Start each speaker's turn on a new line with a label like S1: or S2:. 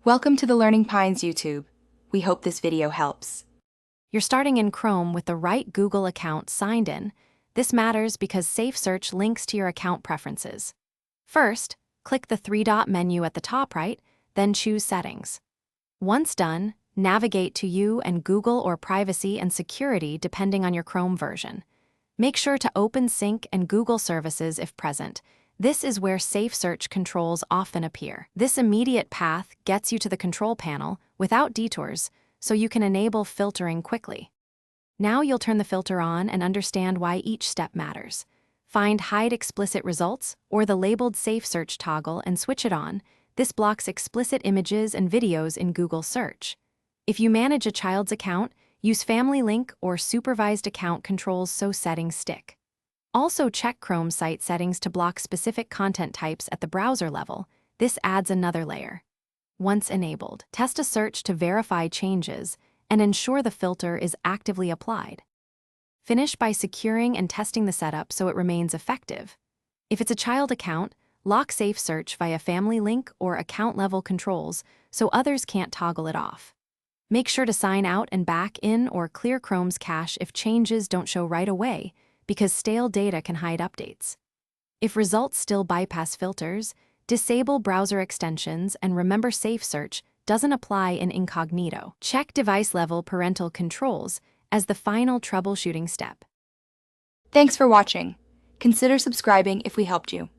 S1: Welcome to the Learning Pines YouTube. We hope this video helps.
S2: You're starting in Chrome with the right Google account signed in. This matters because Safe Search links to your account preferences. First, click the three-dot menu at the top right, then choose Settings. Once done, navigate to You and Google or Privacy and Security depending on your Chrome version. Make sure to open Sync and Google services if present. This is where Safe Search controls often appear. This immediate path gets you to the control panel without detours, so you can enable filtering quickly. Now you'll turn the filter on and understand why each step matters. Find Hide Explicit Results or the labeled Safe Search toggle and switch it on. This blocks explicit images and videos in Google search. If you manage a child's account, use Family Link or Supervised Account controls so settings stick. Also check Chrome site settings to block specific content types at the browser level. This adds another layer. Once enabled, test a search to verify changes and ensure the filter is actively applied. Finish by securing and testing the setup so it remains effective. If it's a child account, lock Safe Search via Family Link or account-level controls so others can't toggle it off. Make sure to sign out and back in or clear Chrome's cache if changes don't show right away, because stale data can hide updates. If results still bypass filters, disable browser extensions and remember Safe Search doesn't apply in incognito. Check device-level parental controls as the final troubleshooting step.
S1: Thanks for watching. Consider subscribing if we helped you.